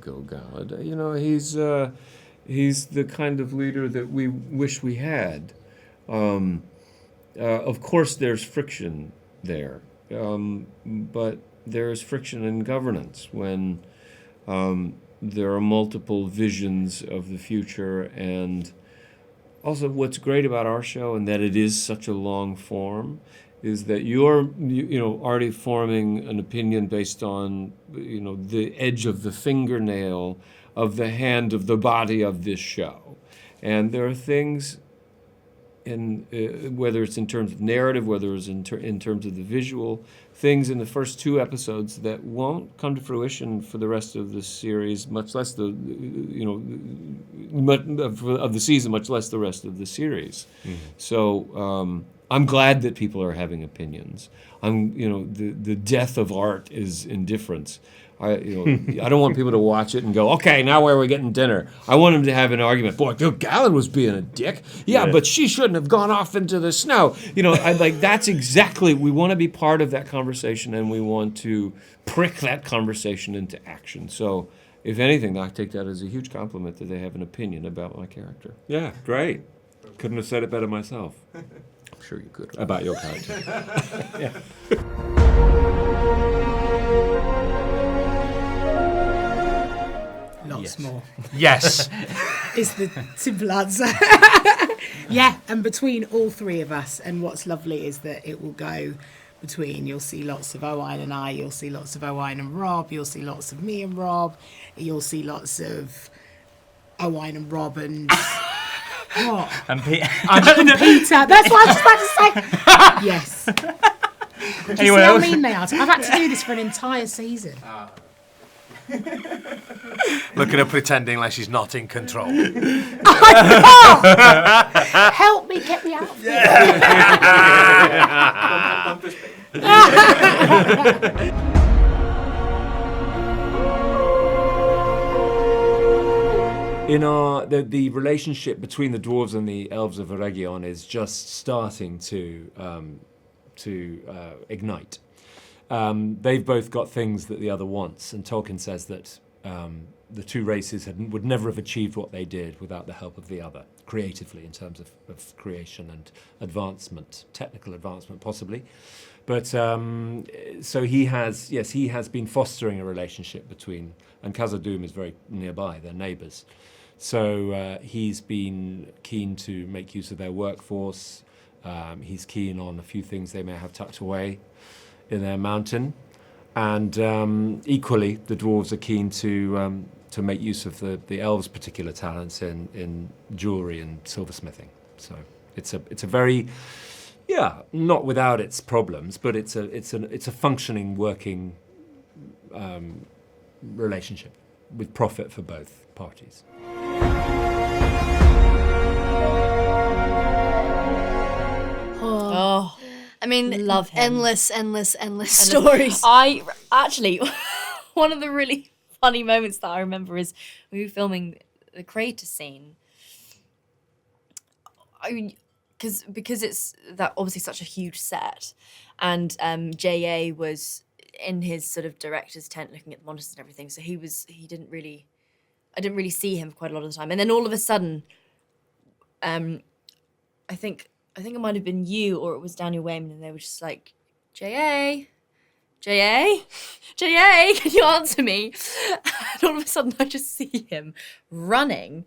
Gil-galad. He's the kind of leader that we wish we had. Of course, there's friction there, but there's friction in governance when there are multiple visions of the future. And also, what's great about our show, and that it is such a long form, is that you're already forming an opinion based on the edge of the fingernail of the hand of the body of this show. And there are things whether it's in terms of narrative, whether it's in terms of the visual, things in the first 2 episodes that won't come to fruition for the rest of the series, much less of the season, much less the rest of the series. Mm-hmm. So I'm glad that people are having opinions. The death of art is indifference. I don't want people to watch it and go, okay, now where are we getting dinner? I want them to have an argument. Boy, Gil-galad was being a dick. Yeah, but she shouldn't have gone off into the snow. That's exactly, we want to be part of that conversation, and we want to prick that conversation into action. So, if anything, I take that as a huge compliment that they have an opinion about my character. Yeah, great. Couldn't have said it better myself. I'm sure you could. About your character. Yeah. Lots more. Yes. Is the simple answer. Yeah, and between all 3 of us, and what's lovely is that it will go between, you'll see lots of Owain and I, you'll see lots of Owain and Rob, you'll see lots of me and Rob, you'll see lots of Owain and Rob and... What? And Peter. Peter. That's what I was about to say. Yes. Do you see how mean they are? I've had to do this for an entire season. Look at her pretending like she's not in control. Help me get me out of here. The relationship between the dwarves and the elves of Eregion is just starting to ignite. They've both got things that the other wants, and Tolkien says that the 2 races would never have achieved what they did without the help of the other, creatively, in terms of creation and advancement, technical advancement possibly. But so he has been fostering a relationship between, and Khazad-dûm is very nearby, they're neighbours. So he's been keen to make use of their workforce. He's keen on a few things they may have tucked away in their mountain, and equally the dwarves are keen to make use of the elves' particular talents in jewelry and silversmithing. So it's a very not without its problems, but it's a functioning, working relationship with profit for both parties. Oh. I mean, love him. endless stories. I actually, one of the really funny moments that I remember is we were filming the crater scene. I mean, because it's that obviously such a huge set, and J.A. was in his sort of director's tent looking at the monitors and everything. So I didn't really see him for quite a lot of the time, and then all of a sudden, I think it might have been you or it was Daniel Wayman, and they were just like, J.A., can you answer me? And all of a sudden I just see him running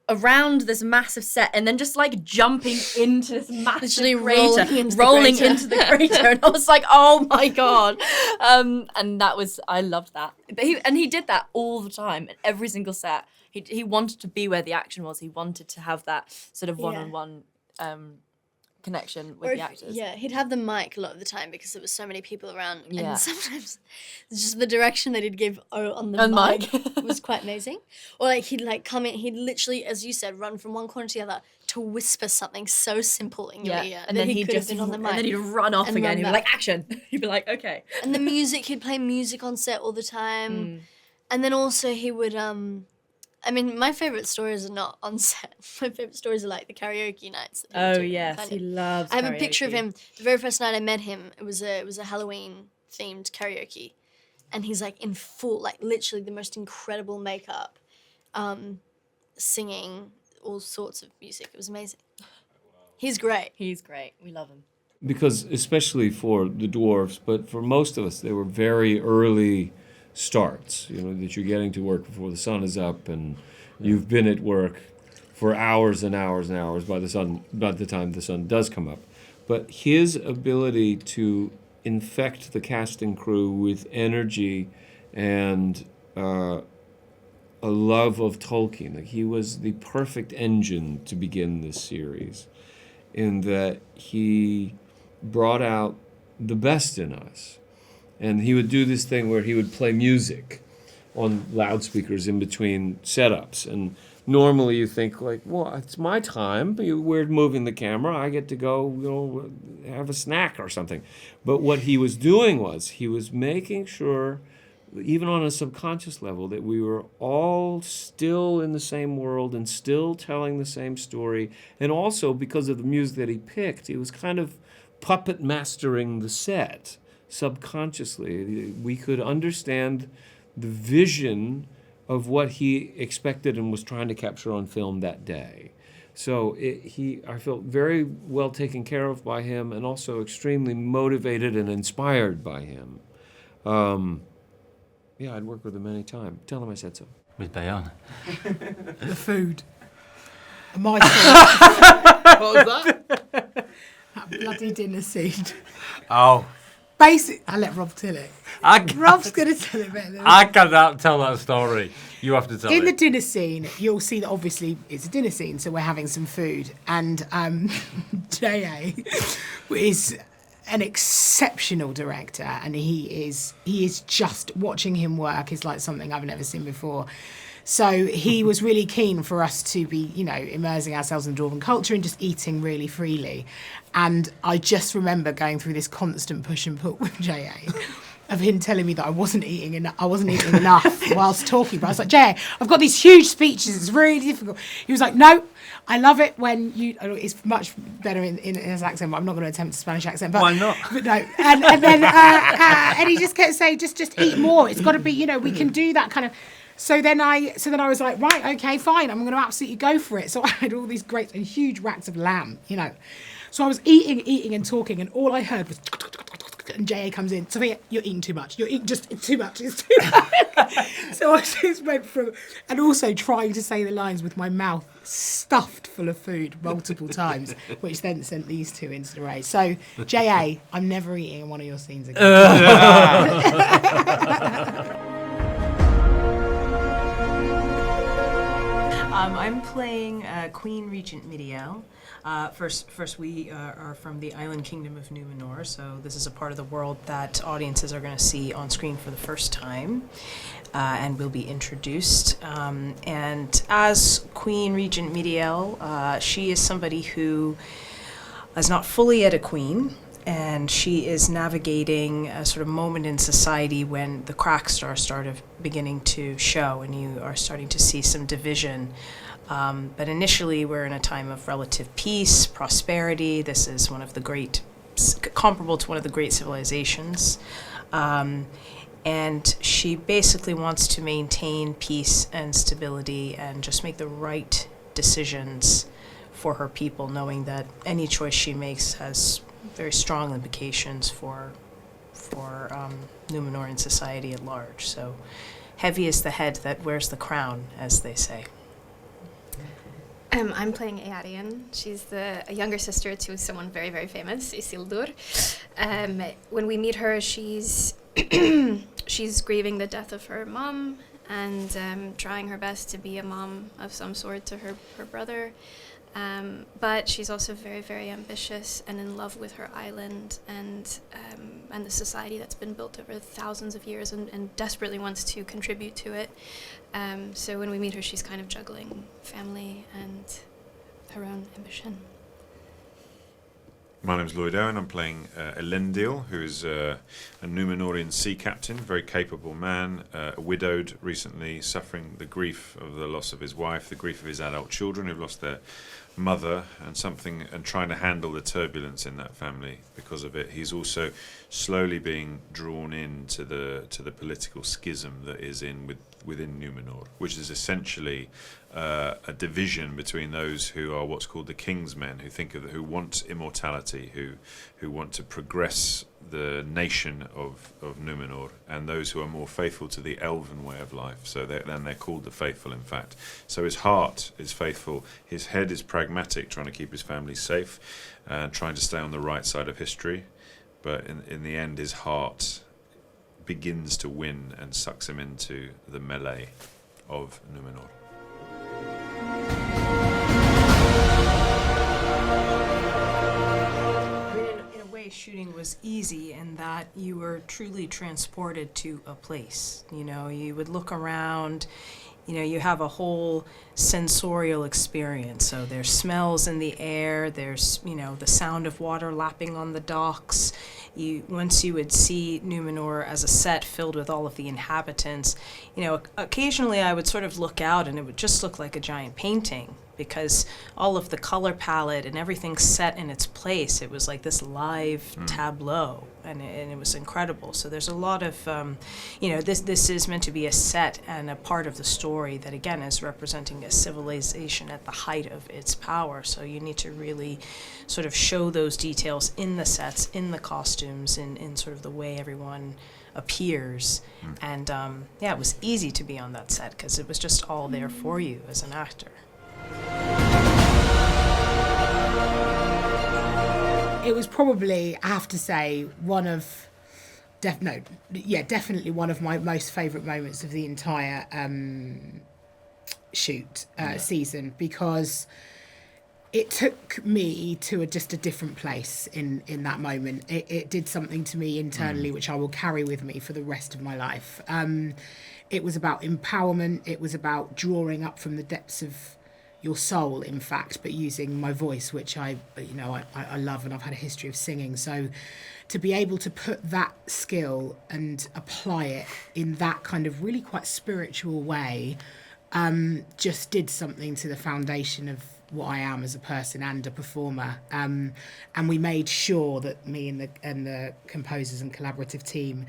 around this massive set and then just like jumping into this massive crater, rolling into the crater. And I was like, oh my God. And I loved that. But he did that all the time at every single set. He wanted to be where the action was. He wanted to have that sort of one-on-one connection with the actors. Yeah, he'd have the mic a lot of the time because there was so many people around, and sometimes just the direction that he'd give on the mic was quite amazing. Or like he'd like come in, he'd literally, as you said, run from one corner to the other to whisper something so simple in your ear, and then he'd just been on the mic, and then he'd run off again. He'd be like, action. He'd be like, okay. And the music, he'd play music on set all the time, and then also he would I mean, my favourite stories are not on set. My favourite stories are like the karaoke nights. He loves I have karaoke. a picture of him. The very first night I met him, it was a Halloween themed karaoke, and he's like in full, like literally the most incredible makeup, singing all sorts of music. It was amazing. He's great. He's great. We love him. Because especially for the dwarves, but for most of us, they were very early starts, that you're getting to work before the sun is up, and you've been at work for hours and hours and hours by the time the sun does come up. But his ability to infect the casting crew with energy and a love of Tolkien, like he was the perfect engine to begin this series, in that he brought out the best in us. And he would do this thing where he would play music on loudspeakers in between setups. And normally you think like, well, it's my time. We're moving the camera. I get to go, have a snack or something. But what he was doing was he was making sure, even on a subconscious level, that we were all still in the same world and still telling the same story. And also, because of the music that he picked, he was kind of puppet mastering the set subconsciously. We could understand the vision of what he expected and was trying to capture on film that day. So I felt very well taken care of by him, and also extremely motivated and inspired by him. Yeah, I'd work with him any time. Tell him I said so. With Bayona. The food. My fault. What was that? That bloody dinner scene. Oh. Basically, I let Rob tell it. Rob's going to tell it better than I cannot tell that story. You have to tell In it. the dinner scene, you'll see that obviously it's a dinner scene, so we're having some food. And J.A. is an exceptional director, and he is just, watching him work is like something I've never seen before. So he was really keen for us to be, immersing ourselves in Dwarven culture and just eating really freely. And I just remember going through this constant push and pull with J.A. of him telling me that I wasn't eating enough whilst talking. But I was like, J.A., I've got these huge speeches. It's really difficult. He was like, no, I love it when you. It's much better in his accent, but I'm not going to attempt a Spanish accent. But, why not? But no. And then and he just kept saying, just eat more. It's got to be, we can do that kind of. So then I was like, right, okay, fine. I'm going to absolutely go for it. So I had all these great and huge racks of lamb, So I was eating and talking, and all I heard was, and J.A. comes in. Sophia, you're eating too much. You're eating just too much. It's too much. So I just went from, and also trying to say the lines with my mouth stuffed full of food multiple times, which then sent these two into the race. So J.A., I'm never eating in one of your scenes again. I'm playing Queen Regent Midiel. First, we are from the island kingdom of Númenor, so this is a part of the world that audiences are going to see on screen for the first time, and will be introduced. And as Queen Regent Midiel, she is somebody who is not fully yet a queen, and she is navigating a sort of moment in society when the cracks are beginning to show, and you are starting to see some division. But initially, we're in a time of relative peace, prosperity. This is comparable to one of the great civilizations. And she basically wants to maintain peace and stability and just make the right decisions for her people, knowing that any choice she makes has very strong implications for Númenor and society at large. So heavy is the head that wears the crown, as they say. I'm playing Earian. She's a younger sister to someone very, very famous, Isildur. When we meet her, she's she's grieving the death of her mom and trying her best to be a mom of some sort to her brother. But she's also very, very ambitious and in love with her island and the society that's been built over thousands of years and desperately wants to contribute to it. So when we meet her, she's kind of juggling family and her own ambition. My name's Lloyd Owen. I'm playing Elendil, who is a Númenorian sea captain, very capable man, widowed recently, suffering the grief of the loss of his wife, the grief of his adult children who've lost their mother, and trying to handle the turbulence in that family because of it. He's also slowly being drawn into the political schism that is within Númenor, which is essentially a division between those who are what's called the King's Men, who want immortality, who want to progress the nation of Númenor, and those who are more faithful to the elven way of life. So they're called the faithful, in fact. So his heart is faithful, his head is pragmatic, trying to keep his family safe, and trying to stay on the right side of history. But in the end, his heart begins to win and sucks him into the melee of Númenor. In a way, shooting was easy in that you were truly transported to a place. You know, you would look around, you know, you have a whole sensorial experience. So there's smells in the air, there's, you know, the sound of water lapping on the docks. Once you would see Númenor as a set filled with all of the inhabitants, you know, occasionally I would sort of look out and it would just look like a giant painting, because all of the color palette and everything set in its place, it was like this live tableau, and it was incredible. So there's a lot of, you know, this is meant to be a set and a part of the story that, again, is representing a civilization at the height of its power. So you need to really sort of show those details in the sets, in the costumes, in sort of the way everyone appears. And yeah, it was easy to be on that set because it was just all there for you as an actor. It was probably, I have to say, definitely one of my most favourite moments of the entire season, because it took me to just a different place in that moment. It did something to me internally which I will carry with me for the rest of my life. It was about empowerment. It was about drawing up from the depths of your soul, in fact, but using my voice, which I love, and I've had a history of singing. So to be able to put that skill and apply it in that kind of really quite spiritual way just did something to the foundation of what I am as a person and a performer. And we made sure that me and the composers and collaborative team,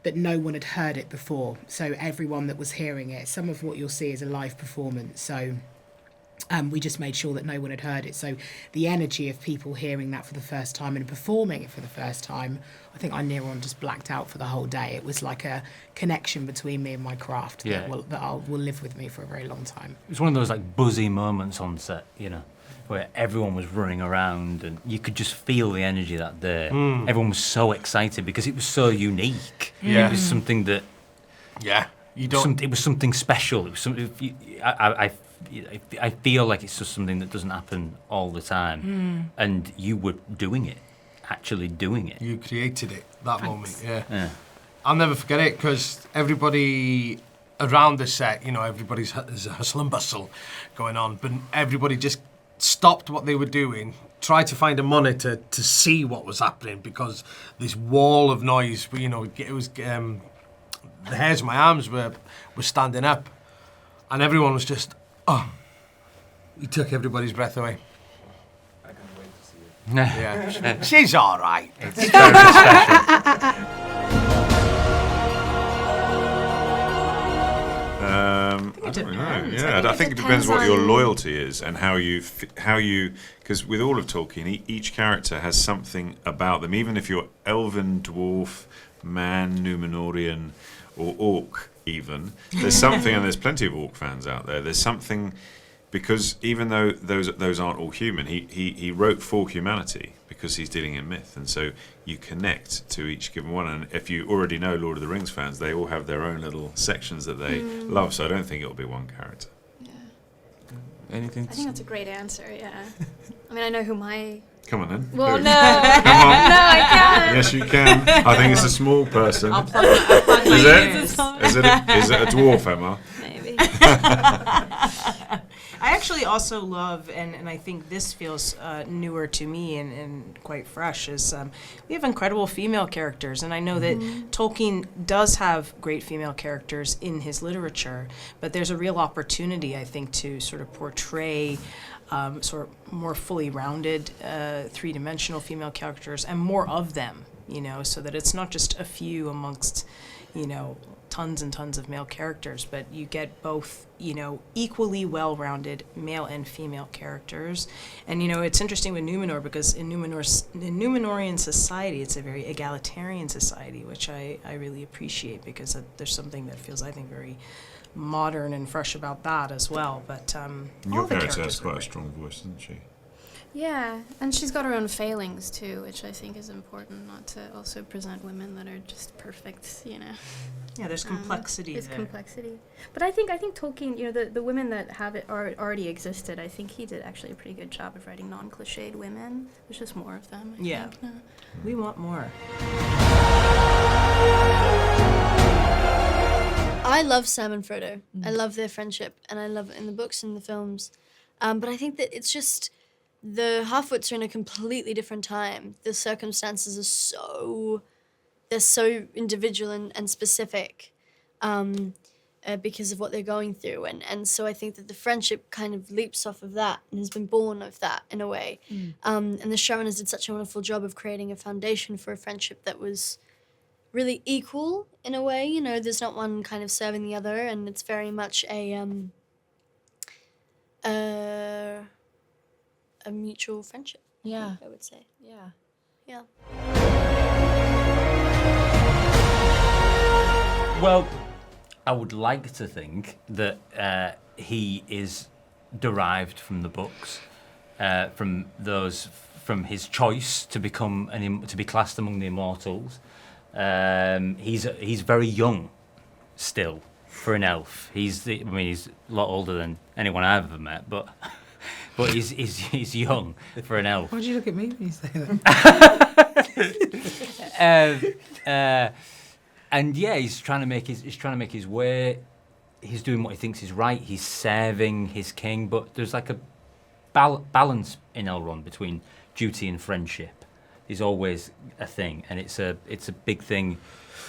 that no one had heard it before. So everyone that was hearing it, some of what you'll see is a live performance. So we just made sure that no one had heard it. So the energy of people hearing that for the first time and performing it for the first time, I think I near on just blacked out for the whole day. It was like a connection between me and my craft that will live with me for a very long time. It was one of those like buzzy moments on set, you know, where everyone was running around and you could just feel the energy that day. Everyone was so excited because it was so unique. Yeah. It was something that... Yeah. You don't... It was something special. It was something... I feel like it's just something that doesn't happen all the time. And you were doing it, actually doing it. You created it, that moment, yeah. I'll never forget it, because everybody around the set, you know, there's a hustle and bustle going on, but everybody just stopped what they were doing, tried to find a monitor to see what was happening, because this wall of noise, you know, it was... the hairs of my arms were standing up, and everyone was just... Oh, he took everybody's breath away. I can't wait to see it. Yeah, she's all right. It's very special. I don't know. Yeah, I think it depends what your loyalty is and how you, because with all of Tolkien, each character has something about them. Even if you're elven, dwarf, man, Númenorian, or orc, even there's something, and there's plenty of orc fans out there. There's something, because even though those aren't all human, he wrote for humanity because he's dealing in myth, and so you connect to each given one. And if you already know Lord of the Rings fans, they all have their own little sections that they love. So I don't think it'll be one character. Yeah. Anything? I think that's a great answer. Yeah. I mean, I know who my... Come on then. Well, Who? no. Come on. No, I can't. Yes, you can. I think it's a small person. I'll plug my Is ears. it? Is it a dwarf, Emma? Maybe. I actually also love, and I think this feels newer to me and quite fresh, is we have incredible female characters. And I know that Tolkien does have great female characters in his literature, but there's a real opportunity, I think, to sort of portray sort of more fully rounded, three-dimensional female characters, and more of them, you know, so that it's not just a few amongst, you know, tons and tons of male characters, but you get both, you know, equally well-rounded male and female characters. And, you know, it's interesting with Númenor, because in Númenorian society, it's a very egalitarian society, which I really appreciate, because there's something that feels, I think, very modern and fresh about that as well. But your character has quite a strong voice, doesn't she? Yeah, and she's got her own failings too, which I think is important, not to also present women that are just perfect, you know. Yeah, there's complexity There's there. complexity. But I think Tolkien, you know, the women that have it already existed, I think he did actually a pretty good job of writing non-cliched women. There's just more of them, I think. We want more. I love Sam and Frodo. I love their friendship, and I love it in the books and the films. But I think that it's just the Half-Wits are in a completely different time. The circumstances are they're so individual and specific because of what they're going through. And so I think that the friendship kind of leaps off of that and has been born of that in a way. And the showrunners did such a wonderful job of creating a foundation for a friendship that was really equal in a way. You know, there's not one kind of serving the other, and it's very much a mutual friendship. Yeah. I would say. Yeah. Yeah. Well, I would like to think that he is derived from the books, from his choice to become to be classed among the immortals. He's very young still for an elf. He's a lot older than anyone I've ever met, but he's young for an elf. Why do you look at me when you say that? And yeah, he's trying to make his way. He's doing what he thinks is right. He's serving his king, but there's like a balance in Elrond between duty and friendship. Is always a thing, and it's a big thing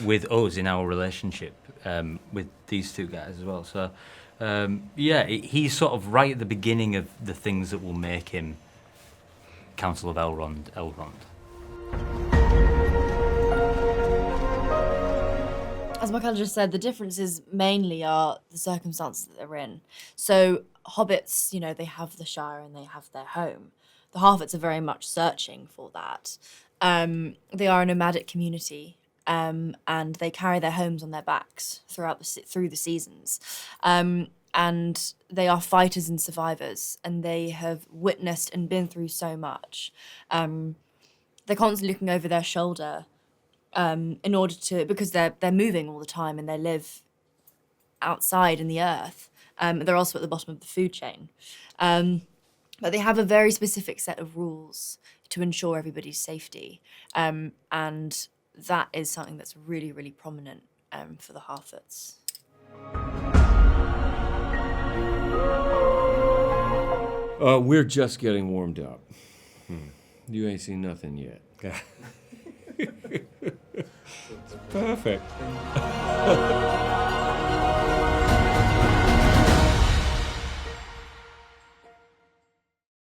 with us in our relationship with these two guys as well. So he's sort of right at the beginning of the things that will make him Council of Elrond. As Michael just said, the differences mainly are the circumstances that they're in. So hobbits, you know, they have the Shire and they have their home. The Half-Wits are very much searching for that. They are a nomadic community, and they carry their homes on their backs through the seasons. And they are fighters and survivors, and they have witnessed and been through so much. They're constantly looking over their shoulder in order to, because they're moving all the time and they live outside in the earth. They're also at the bottom of the food chain. But they have a very specific set of rules to ensure everybody's safety. And that is something that's really, really prominent for the Half-Wits. We're just getting warmed up. You ain't seen nothing yet. It's perfect.